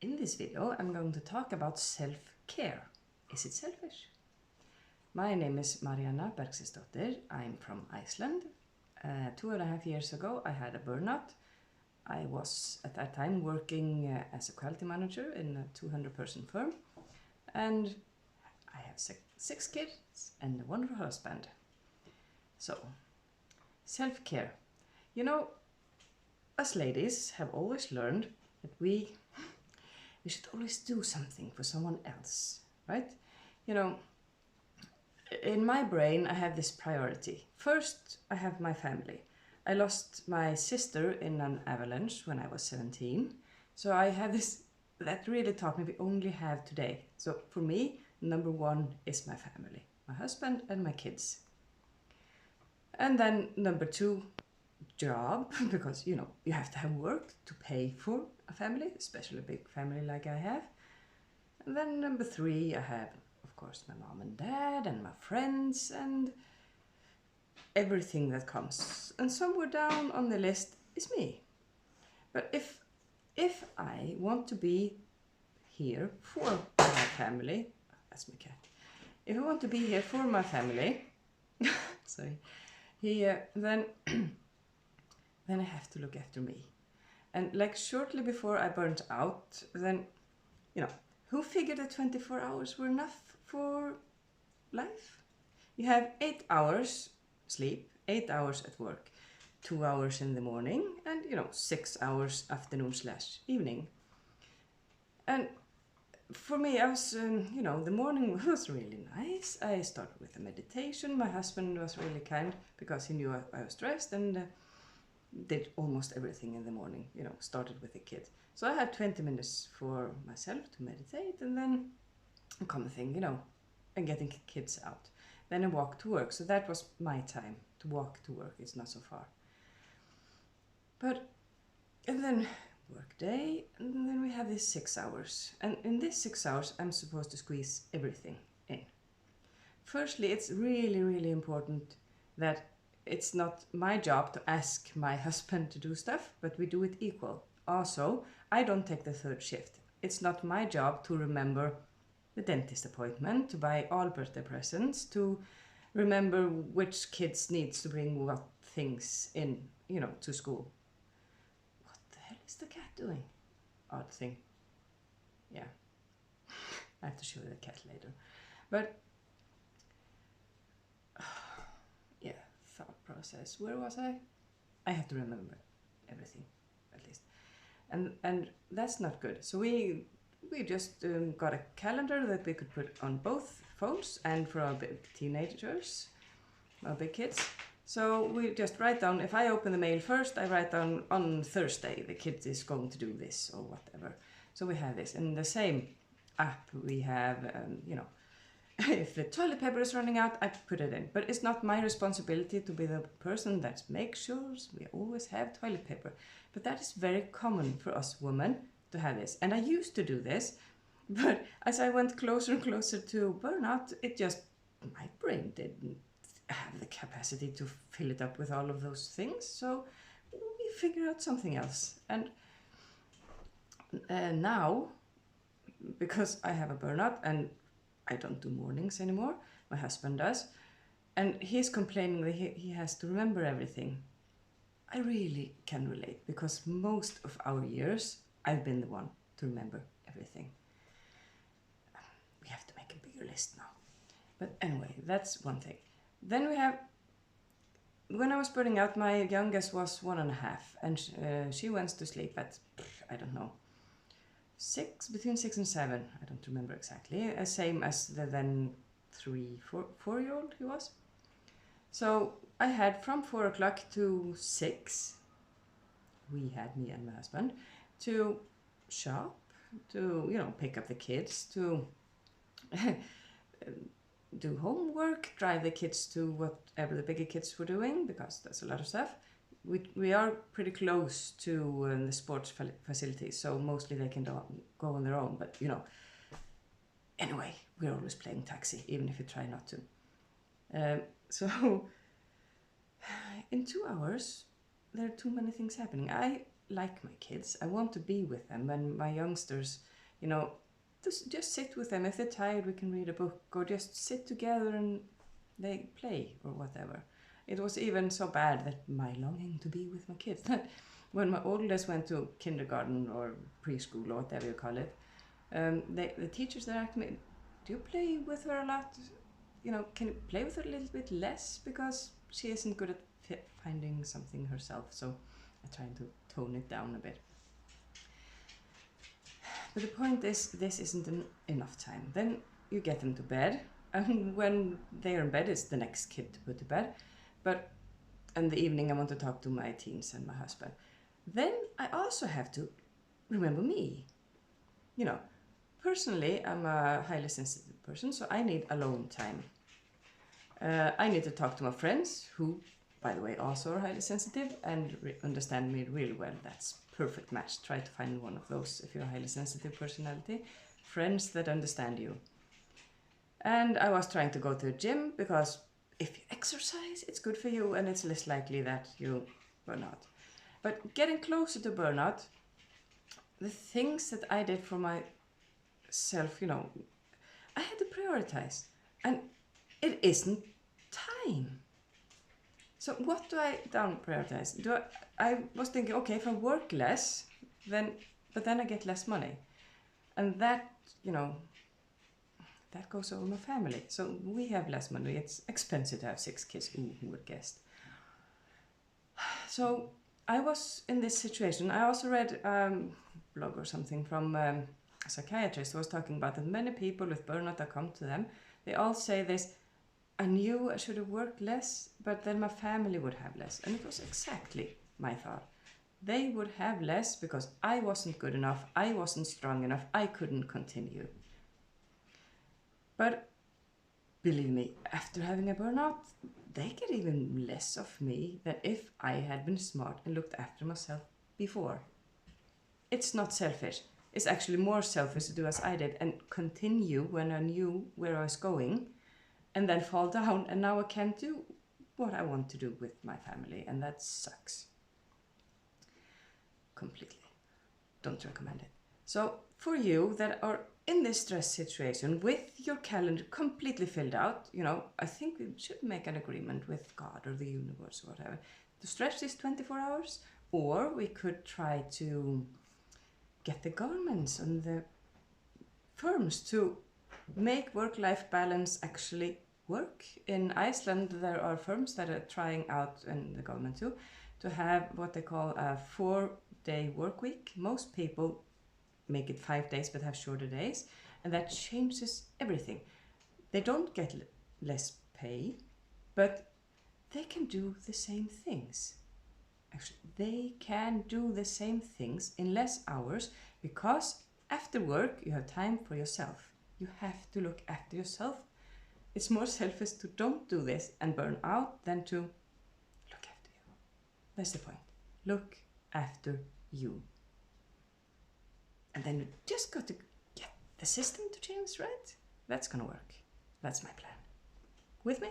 In this video, I'm going to talk about self-care. Is it selfish? My name is Mariana Bergsisdottir. I'm from Iceland. 2.5 years ago, I had a burnout. I was at that time working as a quality manager in a 200-person firm, and I have six kids and a wonderful husband. So, self-care. You know, us ladies have always learned that we should always do something for someone else, right? You know, in my brain, I have this priority. First, I have my family. I lost my sister in an avalanche when I was 17. So I have this, that really taught me we only have today. So for me, number one is my family, my husband and my kids. And then number two, job, because you have to have work to pay for a family, especially a big family like I have. And then number three, I have, of course, my mom and dad and my friends and everything that comes. And somewhere down on the list is me. But if I want to be here for my family, that's my cat. If I want to be here for my family, sorry, then I have to look after me. And like shortly before I burnt out, then, who figured that 24 hours were enough for life? You have 8 hours sleep, 8 hours at work, 2 hours in the morning, and 6 hours afternoon/evening. And for me, I was, the morning was really nice. I started with a meditation. My husband was really kind because he knew I was stressed and did almost everything in the morning, started with the kids. So I had 20 minutes for myself to meditate and then come thing, and getting kids out. Then I walked to work. So that was my time to walk to work. It's not so far. And then work day, and then we have these 6 hours. And in these 6 hours, I'm supposed to squeeze everything in. Firstly, it's really, really important that it's not my job to ask my husband to do stuff, but we do it equal. Also, I don't take the third shift. It's not my job to remember the dentist appointment, to buy all birthday presents, to remember which kids needs to bring what things in, to school. What the hell is the cat doing? Odd thing. Yeah. I have to show you the cat later. But thought process. Where was I? I have to remember everything, at least, and that's not good. So we just got a calendar that we could put on both phones, and for our big teenagers, our big kids. So we just write down. If I open the mail first, I write down on Thursday the kid is going to do this or whatever. So we have this. In the same app we have, if the toilet paper is running out, I put it in. But it's not my responsibility to be the person that makes sure we always have toilet paper. But that is very common for us women to have this. And I used to do this, but as I went closer and closer to burnout, my brain didn't have the capacity to fill it up with all of those things. So we figured out something else. And now, because I have a burnout and I don't do mornings anymore, my husband does, and he's complaining that he has to remember everything. I really can relate, because most of our years I've been the one to remember everything. We have to make a bigger list now. But anyway, that's one thing. Then we have, when I was burning out, my youngest was 1.5, and she went to sleep at, I don't know, between 6 and 7, I don't remember exactly, same as the then 4-year-old he was. So I had from 4 o'clock to 6, me and my husband, to shop, to, pick up the kids, to do homework, drive the kids to whatever the bigger kids were doing, because that's a lot of stuff. We are pretty close to the sports facilities, so mostly they can go on their own. But anyway, we're always playing taxi, even if you try not to. So in 2 hours, there are too many things happening. I like my kids. I want to be with them when my youngsters, you know, just sit with them. If they're tired, we can read a book or just sit together and they play or whatever. It was even so bad that my longing to be with my kids, that when my oldest went to kindergarten or preschool or whatever you call it, the teachers there asked me, do you play with her a lot? You know, can you play with her a little bit less? Because she isn't good at finding something herself. So I tried to tone it down a bit. But the point is, this isn't enough time. Then you get them to bed. And when they're in bed, it's the next kid to put to bed. But in the evening, I want to talk to my teens and my husband. Then I also have to remember me. You know, personally, I'm a highly sensitive person, so I need alone time. I need to talk to my friends, who, by the way, also are highly sensitive and understand me really well. That's perfect match. Try to find one of those if you're a highly sensitive personality. Friends that understand you. And I was trying to go to the gym because if you exercise, it's good for you and it's less likely that you burn out. But getting closer to burnout, the things that I did for myself, you know, I had to prioritize. And it isn't time. So what do I down prioritize? I was thinking, okay, if I work less, but then I get less money. And that, you know, that goes over my family. So we have less money. It's expensive to have 6 kids. Ooh, who would guess? So I was in this situation. I also read a blog or something from a psychiatrist who was talking about that many people with burnout that come to them, they all say this, I knew I should have worked less, but then my family would have less. And it was exactly my thought. They would have less because I wasn't good enough, I wasn't strong enough, I couldn't continue. But believe me, after having a burnout, they get even less of me than if I had been smart and looked after myself before. It's not selfish. It's actually more selfish to do as I did and continue when I knew where I was going and then fall down, and now I can't do what I want to do with my family, and that sucks. Completely. Don't recommend it. So for you that are in this stress situation with your calendar completely filled out, you know, I think we should make an agreement with God or the universe or whatever to stretch this 24 hours, or we could try to get the governments and the firms to make work-life balance actually work. In Iceland, there are firms that are trying out, and the government too, to have what they call a 4-day work week. Most people make it 5 days but have shorter days, and that changes everything. They don't get less pay, but they can do the same things. Actually, they can do the same things in less hours, because after work you have time for yourself. You have to look after yourself. It's more selfish to don't do this and burn out than to look after you. That's the point. Look after you. And then you just got to get the system to change, right? That's gonna work. That's my plan. With me?